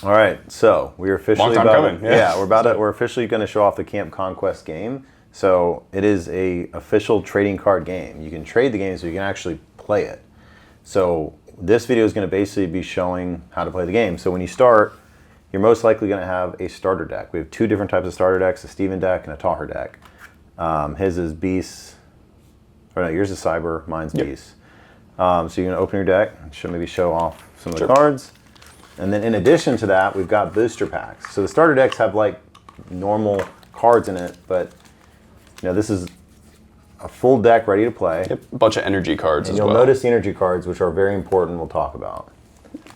All right, so we're officially Long time coming. Yeah, we're officially going to show off the Camp Conquest game. So it is a official trading card game. You can trade the game, so you can actually play it. So this video is going to basically be showing how to play the game. So when you start, you're most likely going to have a starter deck. We have two different types of starter decks: a Steven deck and a Taher deck. His is Beast, or no, yours is Cyber, mine's Beast. So you're going to open your deck, maybe show off some of the cards. And then in addition to that, we've got booster packs. So the starter decks have like normal cards in it, but you know, this is a full deck ready to play. Yep, a bunch of energy cards as well. You'll notice the energy cards, which are very important, we'll talk about.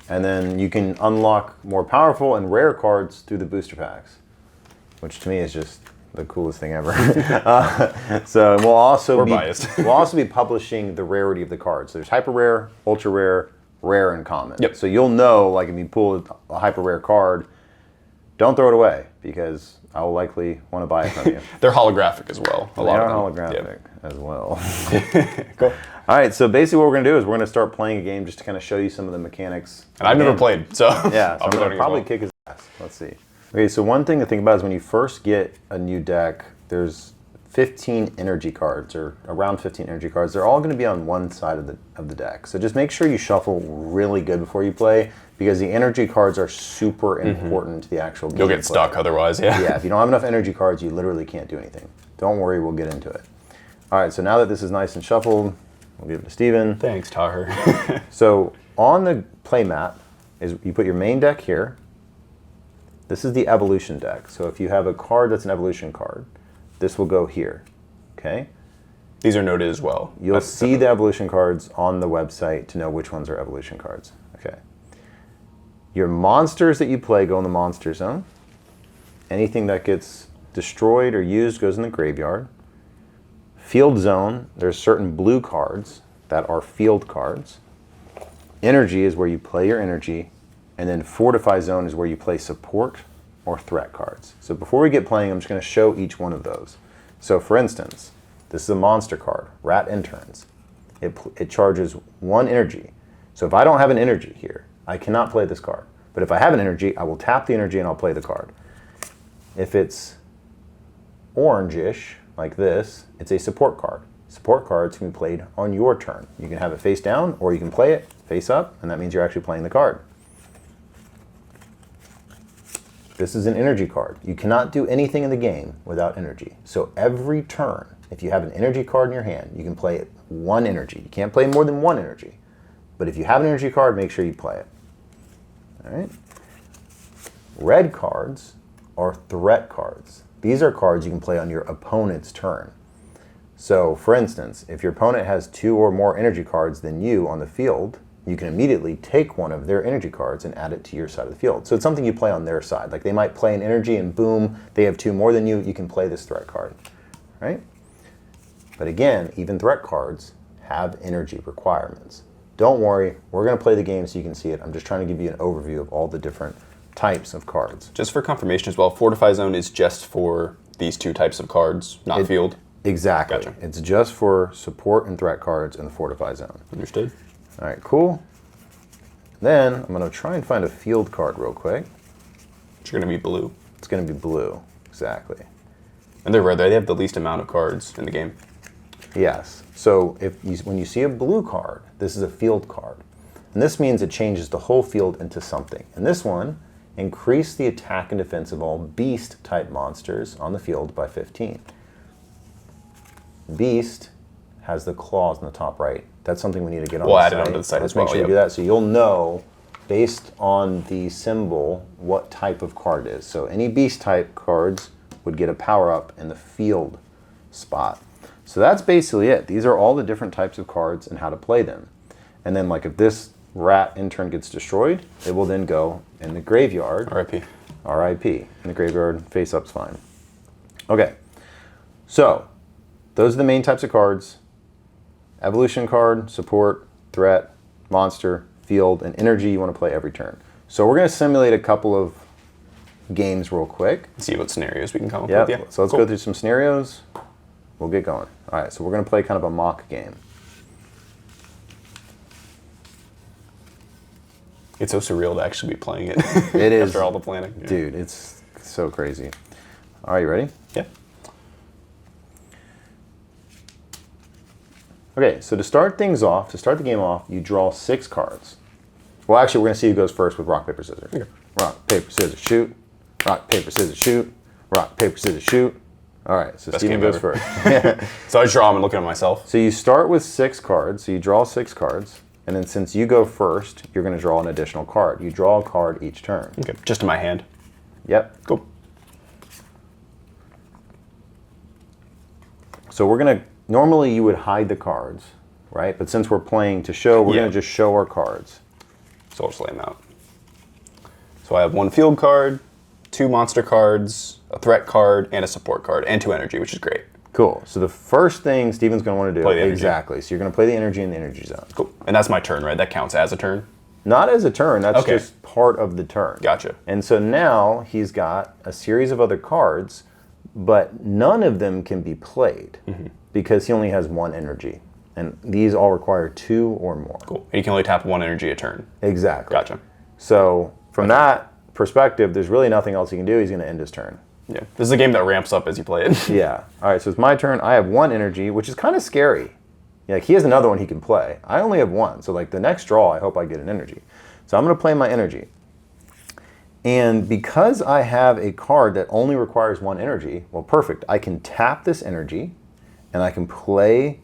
And then you can unlock more powerful and rare cards through the booster packs, which to me is just the coolest thing ever. So we'll also be publishing the rarity of the cards. There's hyper rare, ultra rare, rare, and common. Yep. So you'll know, like if you pull a hyper rare card, don't throw it away because I will likely want to buy it from you. They're holographic as well. They are holographic as well. Cool. All right, so basically what we're going to do is we're going to start playing a game just to kind of show you some of the mechanics. And I've never played, so yeah, so I'm going to probably kick his ass. Let's see. Okay, so one thing to think about is when you first get a new deck, there's 15 energy cards, or around 15 energy cards. They're all going to be on one side of the deck. So just make sure you shuffle really good before you play, because the energy cards are super important to the actual game. You'll get stuck otherwise, yeah. Yeah, if you don't have enough energy cards, you literally can't do anything. Don't worry, we'll get into it. All right, so now that this is nice and shuffled, we'll give it to Steven. Thanks, Taher. So on the play map, is you put your main deck here. This is the evolution deck. So if you have a card that's an evolution card, this will go here, okay? These are noted as well. You'll see the evolution cards on the website to know which ones are evolution cards, okay? Your monsters that you play go in the monster zone. Anything that gets destroyed or used goes in the graveyard. Field zone, there's certain blue cards that are field cards. Energy is where you play your energy. And then fortify zone is where you play support or threat cards. So before we get playing, I'm just going to show each one of those. So for instance, this is a monster card, Rat Interns. It charges 1 energy. So if I don't have an energy here, I cannot play this card. But if I have an energy, I will tap the energy and I'll play the card. If it's orangish, like this, it's a support card. Support cards can be played on your turn. You can have it face down, or you can play it face up, and that means you're actually playing the card. This is an energy card. You cannot do anything in the game without energy. So every turn, if you have an energy card in your hand, you can play it 1 energy. You can't play more than 1 energy. But if you have an energy card, make sure you play it. All right? Red cards are threat cards. These are cards you can play on your opponent's turn. So for instance, if your opponent has 2 or more energy cards than you on the field, you can immediately take one of their energy cards and add it to your side of the field. So it's something you play on their side. Like they might play an energy and boom, they have 2 more than you, you can play this threat card, right? But again, even threat cards have energy requirements. Don't worry, we're gonna play the game so you can see it. I'm just trying to give you an overview of all the different types of cards. Just for confirmation as well, Fortify Zone is just for these 2 types of cards, not field? Exactly. Gotcha. It's just for support and threat cards in the Fortify Zone. Understood. All right, cool. Then I'm going to try and find a field card real quick. It's going to be blue. It's going to be blue, exactly. And they're rare. They have the least amount of cards in the game. Yes. So when you see a blue card, this is a field card. And this means it changes the whole field into something. And this one, increase the attack and defense of all beast-type monsters on the field by 15. Beast has the claws in the top right. That's something we need to get on the site. We'll add it onto the site Let's as well. make sure you do that so you'll know, based on the symbol, what type of card it is. So any beast type cards would get a power up in the field spot. So that's basically it. These are all the different types of cards and how to play them. And then like if this Rat Intern gets destroyed, it will then go in the graveyard. RIP. RIP. In the graveyard, face up's fine. Okay, so those are the main types of cards. Evolution card, support, threat, monster, field, and energy you want to play every turn. So we're going to simulate a couple of games real quick. See what scenarios we can come up Yep. with. Yeah. So let's go through some scenarios. We'll get going. All right, so we're going to play kind of a mock game. It's so surreal to actually be playing it. It is. After all the planning. Yeah. Dude, it's so crazy. All right, you ready? Yeah. Okay, so to start things off, to start the game off, you draw 6 cards. Well, actually, we're going to see who goes first with rock, paper, scissors. Okay. Rock, paper, scissors, shoot. Rock, paper, scissors, shoot. Rock, paper, scissors, shoot. All right, so Best Steven game goes ever. first. So I just draw them and look at myself. So you start with 6 cards, so you draw 6 cards, and then since you go first, you're going to draw an additional card. You draw a card each turn. Okay. Just in my hand. Yep. Cool. So we're going to, normally you would hide the cards, right? But since we're playing to show, we're Yeah. going to just show our cards. So I'll just lay them out. So I have 1 field card, 2 monster cards, a threat card, and a support card, and 2 energy, which is great. Cool. So the first thing Steven's going to want to do, Play the energy. exactly. So you're going to play the energy in the energy zone. Cool. And that's my turn, right? That counts as a turn? Not as a turn, that's Okay. just part of the turn. Gotcha. And so now he's got a series of other cards, but none of them can be played because he only has 1 energy. And these all require 2 or more. Cool. And you can only tap 1 energy a turn. Exactly. Gotcha. So from that perspective, there's really nothing else he can do. He's going to end his turn. Yeah. This is a game that ramps up as you play it. Yeah. All right, so it's my turn. I have 1 energy, which is kind of scary. Yeah, like he has another one he can play. I only have 1, so like the next draw, I hope I get an energy. So I'm going to play my energy. And because I have a card that only requires 1 energy, well, perfect. I can tap this energy, and I can play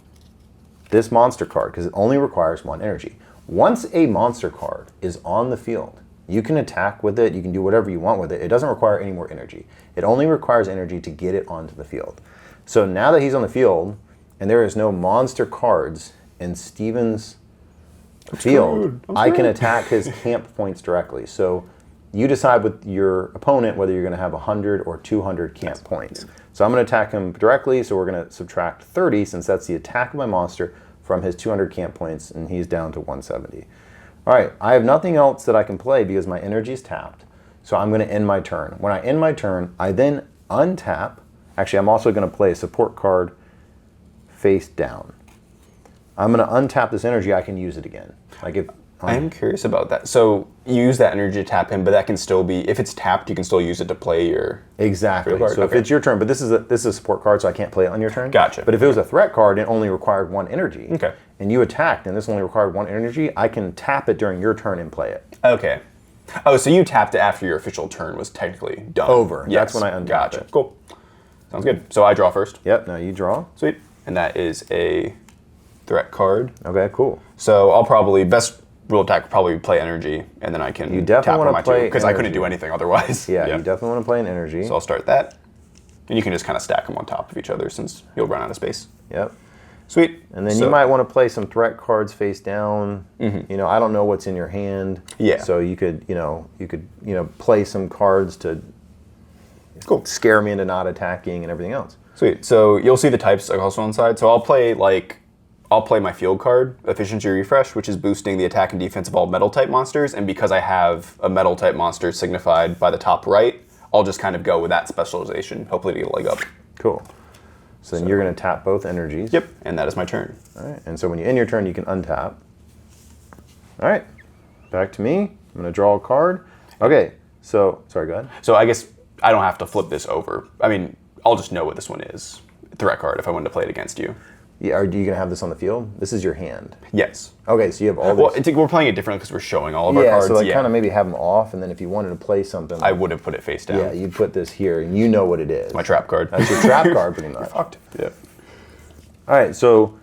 this monster card because it only requires 1 energy. Once a monster card is on the field, you can attack with it, you can do whatever you want with it. It doesn't require any more energy. It only requires energy to get it onto the field. So now that he's on the field, and there is no monster cards in Steven's field, I can attack his camp points directly. So you decide with your opponent whether you're going to have 100 or 200 camp points. So I'm going to attack him directly, so we're going to subtract 30, since that's the attack of my monster, from his 200 camp points, and he's down to 170. All right, I have nothing else that I can play because my energy's tapped, so I'm going to end my turn. When I end my turn, I then untap. Actually, I'm also going to play a support card face down. I'm going to untap this energy, I can use it again. Like if I'm curious about that. So you use that energy to tap him, but that can still be, if it's tapped, you can still use it to play your... Exactly. Card? So if Okay. it's your turn, but this is a support card, so I can't play it on your turn. Gotcha. But if it was a threat card, it only required 1 energy. Okay. And you attacked, and this only required 1 energy, I can tap it during your turn and play it. Okay. Oh, so you tapped it after your official turn was technically done. Over. Yes. That's when I untapped Gotcha. it. Cool. Sounds good. So I draw first. Yep. Now you draw. Sweet. And that is a threat card. Okay. Cool. So I'll probably, best rule of attack, probably play energy, and then I can You definitely tap wanna on my play because I couldn't energy. do anything otherwise. Yeah. You definitely want to play an energy. So I'll start that. And you can just kind of stack them on top of each other since you'll run out of space. Yep. Sweet. And then So- you might want to play some threat cards face down. You know, I don't know what's in your hand. Yeah. So you could play some cards to Cool. scare me into not attacking and everything else. Sweet. So you'll see the types also on the side. So I'll play my field card, Efficiency Refresh, which is boosting the attack and defense of all metal type monsters. And because I have a metal type monster signified by the top right, I'll just kind of go with that specialization, hopefully to get a leg up. Cool. So then you're going to tap both energies. Yep. And that is my turn. All right. And so when you end your turn, you can untap. All right. Back to me. I'm going to draw a card. Okay. So, sorry, go ahead. So I guess I don't have to flip this over. I mean, I'll just know what this one is. Threat card if I wanted to play it against you. Yeah, are you going to have this on the field? This is your hand. Yes. Okay, so you have all Well, these. we're playing it differently because we're showing all of our Yeah, cards. so like kind of maybe have them off, and then if you wanted to play something, I would have put it face down. yeah, you put this here, and you know what it is. My trap card. That's your trap card, pretty much. Fucked. Yeah. All right, so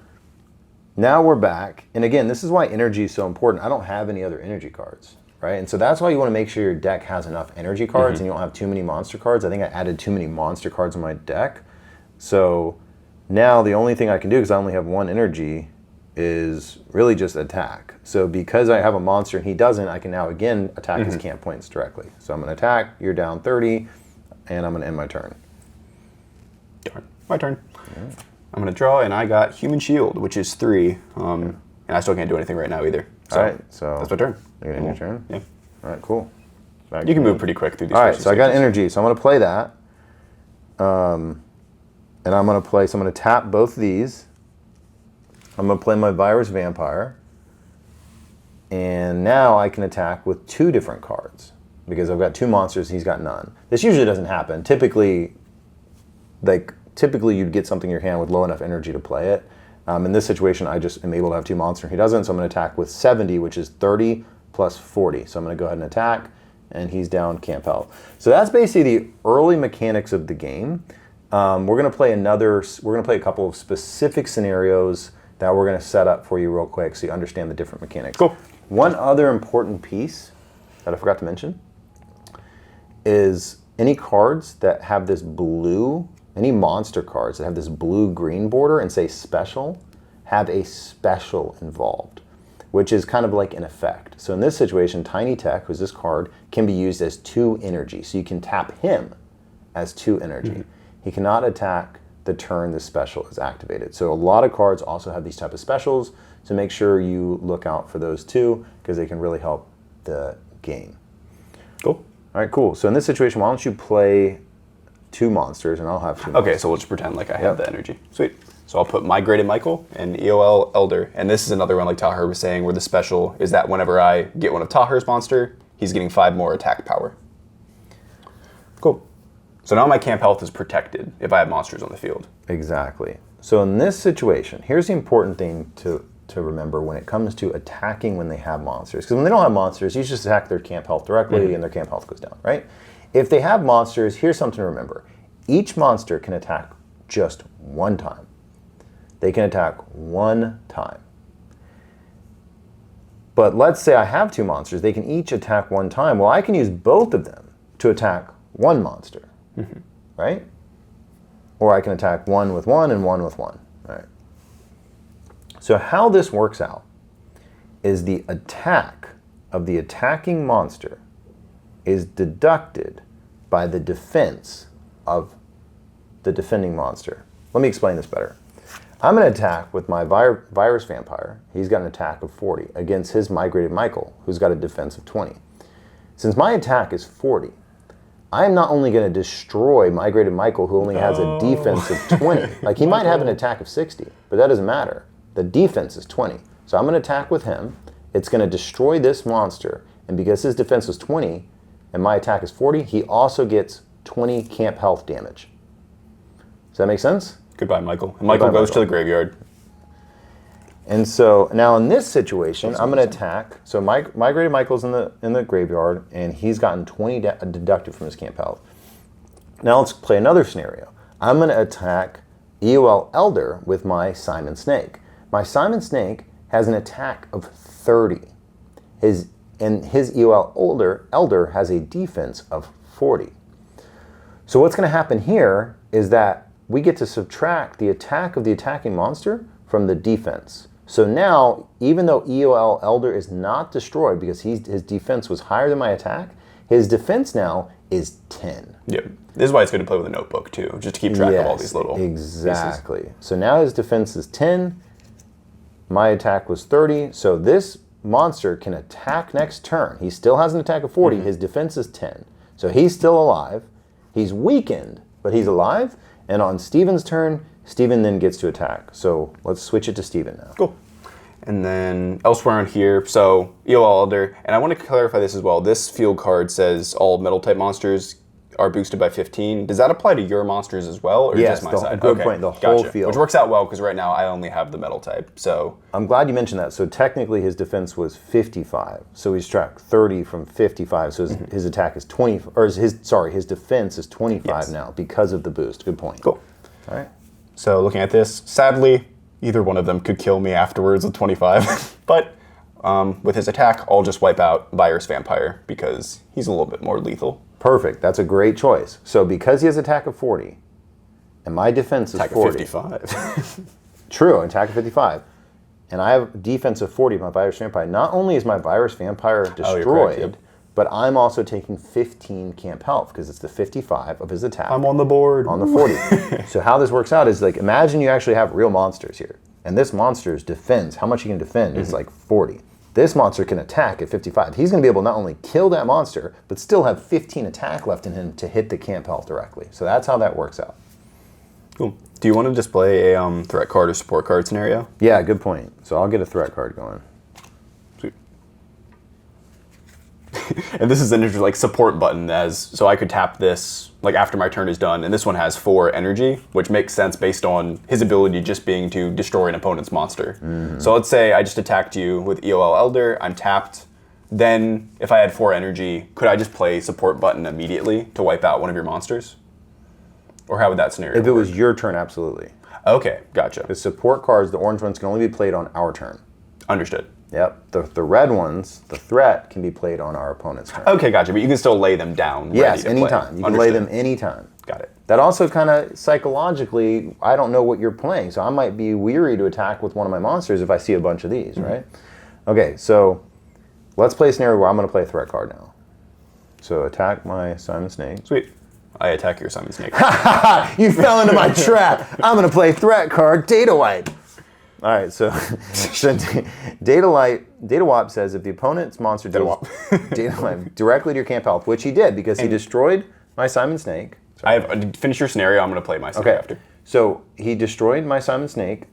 now we're back, and again, this is why energy is so important. I don't have any other energy cards, right? And so that's why you want to make sure your deck has enough energy cards, and you don't have too many monster cards. I think I added too many monster cards in my deck, so now the only thing I can do, because I only have 1 energy, is really just attack. So because I have a monster and he doesn't, I can now again attack his camp points directly. So I'm going to attack, you're down 30, and I'm going to end my turn. Darn. My turn. I'm going to draw, and I got Human Shield, which is 3. And I still can't do anything right now either. So All right, so that's my turn. you're going to end your turn? Yeah. All right, cool. Back You can to move me. pretty quick through these. All right, first so I got stages. energy, so I'm going to play that. And I'm going to tap both these. I'm going to play my Virus Vampire. And now I can attack with 2 different cards because I've got 2 monsters, he's got none. This usually doesn't happen. Typically you'd get something in your hand with low enough energy to play it. In this situation, I just am able to have 2 monsters. He doesn't, so I'm going to attack with 70, which is 30 plus 40. So I'm going to go ahead and attack, and he's down camp health. So that's basically the early mechanics of the game. We're going to play a couple of specific scenarios that we're going to set up for you real quick so you understand the different mechanics. Cool. One other important piece that I forgot to mention is any cards that have this blue, any monster cards that have this blue-green border and say special, have a special involved, which is kind of like an effect. So in this situation, Tiny Tech, who's this card, can be used as 2 energy. So you can tap him as 2 energy. He cannot attack the turn the special is activated. So a lot of cards also have these type of specials, so make sure you look out for those too, because they can really help the game. Cool. All right, cool. So in this situation, why don't you play 2 monsters, and I'll have 2 monsters. Okay, so we'll just pretend like I have the energy. Sweet. So I'll put Migrated Michael and EOL Elder, and this is another one like Tahir was saying, where the special is that whenever I get one of Tahir's monster, he's getting 5 more attack power. Cool. So now my camp health is protected if I have monsters on the field. Exactly. So in this situation, here's the important thing to remember when it comes to attacking when they have monsters. Because when they don't have monsters, you just attack their camp health directly and their camp health goes down, right? If they have monsters, here's something to remember. Each monster can attack just 1 time. They can attack 1 time. But let's say I have 2 monsters. They can each attack 1 time. Well, I can use both of them to attack 1 monster, right? Or I can attack 1 with 1 and 1 with 1, right? So how this works out is the attack of the attacking monster is deducted by the defense of the defending monster. Let me explain this better. I'm going to attack with my virus vampire. He's got an attack of 40 against his migrated Michael, who's got a defense of 20. Since my attack is 40, I am not only going to destroy migrated Michael, who only has a defense of 20. Like, he might have an attack of 60, but that doesn't matter. The defense is 20. So I'm going to attack with him. It's going to destroy this monster. And because his defense was 20 and my attack is 40, he also gets 20 camp health damage. Does that make sense? Goodbye, Michael. And Michael goes to the graveyard. And so now in this situation, I'm going to attack. So migrated Michael's in the graveyard, and he's gotten 20 deducted from his camp health. Now let's play another scenario. I'm going to attack EOL Elder with my Simon Snake. My Simon Snake has an attack of 30. His EOL Elder has a defense of 40. So what's going to happen here is that we get to subtract the attack of the attacking monster from the defense. So now, even though EOL Elder is not destroyed because his defense was higher than my attack, his defense now is 10. Yep. This is why it's good to play with a notebook too, just to keep track of all these little exactly. pieces. So now his defense is 10. My attack was 30. So this monster can attack next turn. He still has an attack of 40. His defense is 10. So he's still alive. He's weakened, but he's alive. And on Steven's turn, Steven then gets to attack. So let's switch it to Steven now. Cool. And then elsewhere on here, so EOL Elder, and I want to clarify this as well. This field card says all metal type monsters are boosted by 15. Does that apply to your monsters as well, or yes, just my side? Good point. The whole field. Which works out well because right now I only have the metal type. So I'm glad you mentioned that. So technically his defense was 55. So we subtract 30 from 55. So his attack is 20, or his defense is 25 now because of the boost. Good point. Cool. All right. So looking at this, sadly, either one of them could kill me afterwards with 25. But with his attack, I'll just wipe out Virus Vampire because he's a little bit more lethal. Perfect. That's a great choice. So because he has attack of 40, and my defense is 40. Attack of 55. True, attack of 55. And I have defense of 40 of my Virus Vampire. Not only is my Virus Vampire destroyed, correct, but I'm also taking 15 camp health because it's the 55 of his attack. I'm on the board. On the 40. So how this works out is, like, imagine you actually have real monsters here. And this monster's defense, how much he can defend, is like 40. This monster can attack at 55. He's going to be able to not only kill that monster, but still have 15 attack left in him to hit the camp health directly. So that's how that works out. Cool. Do you want to display a threat card or support card scenario? Yeah, good point. So I'll get a threat card going. Sweet. And this is an interesting like support button so I could tap this like after my turn is done, and this one has 4 energy, which makes sense based on his ability just being to destroy an opponent's monster. So let's say I just attacked you with EOL Elder, I'm tapped. Then if I had 4 energy, could I just play support button immediately to wipe out one of your monsters? Or how would that scenario If it was your turn, absolutely. Okay, gotcha. The support cards, the orange ones, can only be played on our turn. Understood. Yep. The red ones, the threat, can be played on our opponent's turn. Okay, gotcha. But you can still lay them down. Yes, ready to anytime. play. You can lay them anytime. Got it. That also kind of psychologically, I don't know what you're playing, so I might be weary to attack with one of my monsters if I see a bunch of these, right? Okay, so let's play a scenario where I'm going to play a threat card now. So attack my Simon Snake. Sweet. I attack your Simon Snake. You fell into my trap. I'm going to play threat card, Data Wipe. All right, so, Data Wipe says if the opponent's monster deals Data Wipe directly to your camp health, which he did because he destroyed my Simon Snake. I have finish your scenario. I'm going to play my scenario after. So he destroyed my Simon Snake,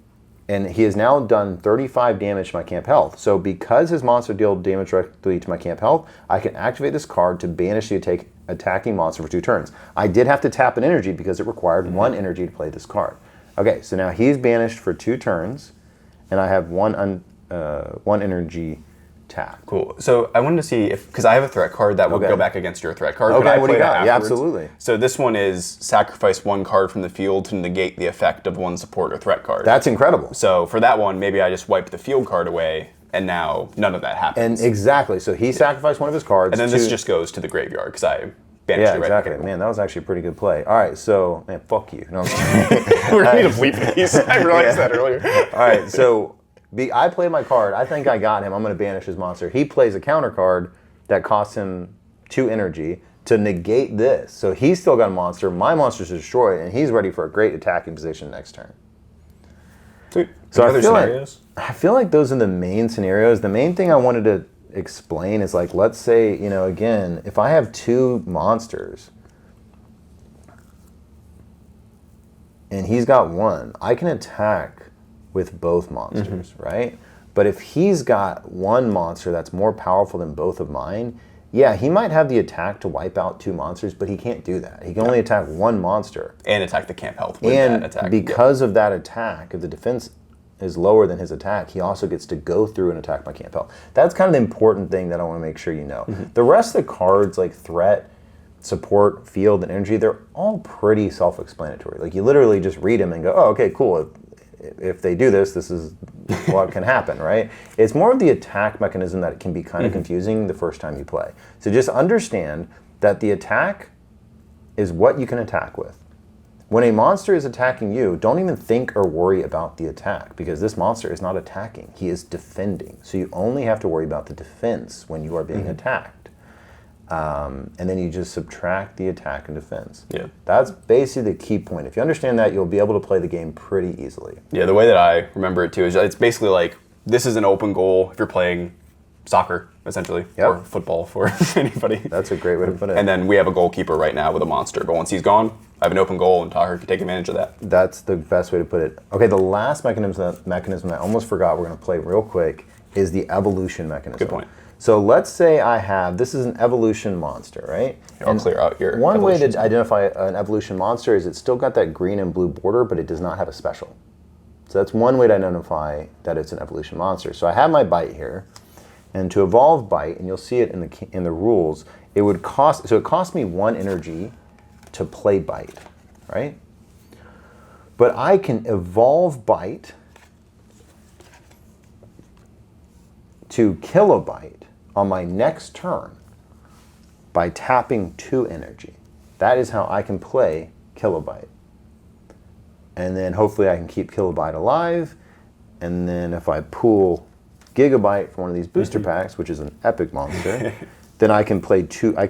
and he has now done 35 damage to my camp health. So because his monster dealt damage directly to my camp health, I can activate this card to banish the attacking monster for 2 turns. I did have to tap an energy because it required 1 energy to play this card. Okay, so now he's banished for 2 turns, and I have one energy tap. Cool. So I wanted to see because I have a threat card that will go back against your threat card. Okay, I what do you play that got? Yeah, afterwards? absolutely. So this one is sacrifice 1 card from the field to negate the effect of 1 support or threat card. That's incredible. So for that one, maybe I just wipe the field card away, and now none of that happens. And exactly, so he sacrificed one of his cards. And then this just goes to the graveyard because I banished it right exactly. back. Man, that was actually a pretty good play. All right, so, man, fuck you. No, I'm just kidding. We're going to bleep these. I realized that earlier. All right, so I play my card. I think I got him. I'm going to banish his monster. He plays a counter card that costs him 2 energy to negate this. So he's still got a monster. My monster's destroyed, and he's ready for a great attacking position next turn. Sweet. So Any other scenarios? I feel like those are the main scenarios. The main thing I wanted to explain is like, let's say, again, if I have 2 monsters and he's got 1, I can attack with both monsters, right? But if he's got 1 monster that's more powerful than both of mine, yeah, he might have the attack to wipe out 2 monsters, but he can't do that. He can only attack 1 monster. And attack the camp health with And that attack. because of that attack, if the defense is lower than his attack, he also gets to go through and attack my camp health. That's kind of the important thing that I want to make sure you know. The rest of the cards, like threat, support, field, and energy, they're all pretty self-explanatory. Like you literally just read them and go, oh, okay, cool. If they do this, this is what can happen, right? It's more of the attack mechanism that can be kind of confusing the first time you play. So just understand that the attack is what you can attack with. When a monster is attacking you, don't even think or worry about the attack because this monster is not attacking. He is defending. So you only have to worry about the defense when you are being attacked. And then you just subtract the attack and defense. Yeah. That's basically the key point. If you understand that, you'll be able to play the game pretty easily. Yeah, the way that I remember it too is it's basically like this is an open goal if you're playing soccer, essentially, or football for anybody. That's a great way to put it. And then we have a goalkeeper right now with a monster, but once he's gone, I have an open goal, and Taher can take advantage of that. That's the best way to put it. Okay, the last mechanism I almost forgot we're going to play real quick is the evolution mechanism. Good point. So let's say this is an evolution monster, right? Here, I'll clear out your One way to identify an evolution monster is it's still got that green and blue border, but it does not have a special. So that's one way to identify that it's an evolution monster. So I have my bite here, and to evolve bite, and you'll see it in the rules, it cost me 1 energy to play bite, right? But I can evolve bite to kilobite on my next turn by tapping 2 energy. That is how I can play kilobite. And then hopefully I can keep kilobite alive. And then if I pull gigabyte from one of these booster packs, which is an epic monster, then I can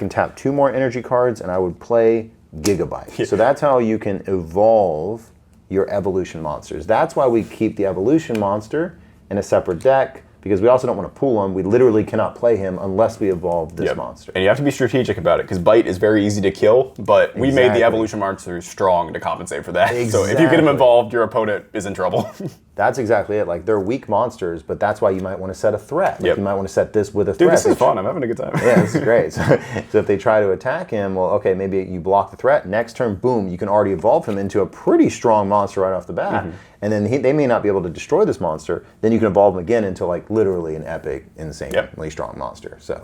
tap 2 more energy cards and I would play gigabyte. So that's how you can evolve your evolution monsters. That's why we keep the evolution monster in a separate deck, because we also don't want to pool him. We literally cannot play him unless we evolve this monster. And you have to be strategic about it, because bite is very easy to kill, but we made the evolution monster strong to compensate for that. So if you get him involved, your opponent is in trouble. That's exactly it. Like, they're weak monsters, but that's why you might want to set a threat. Like, Yep. you might want to set this with a Dude, threat. this is fun. I'm having a good time. Yeah, this is great. So if they try to attack him, well, okay, maybe you block the threat. Next turn, boom, you can already evolve him into a pretty strong monster right off the bat. And then they may not be able to destroy this monster. Then you can evolve him again into, like, literally an epic, insanely strong monster. So,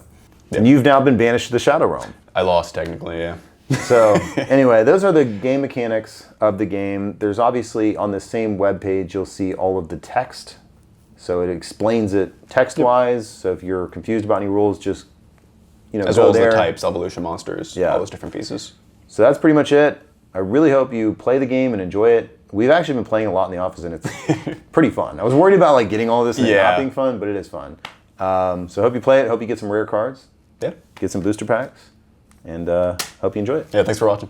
and you've now been banished to the Shadow Realm. I lost technically, yeah. So anyway, those are the game mechanics of the game. There's obviously on the same webpage, you'll see all of the text. So it explains it text-wise. So if you're confused about any rules, just, As go well as there. the types, evolution monsters, all those different pieces. So that's pretty much it. I really hope you play the game and enjoy it. We've actually been playing a lot in the office, and it's pretty fun. I was worried about like getting all this and it not being fun, but it is fun. So hope you play it. Hope you get some rare cards. Yeah. Get some booster packs. And hope you enjoy it. Yeah, thanks for watching.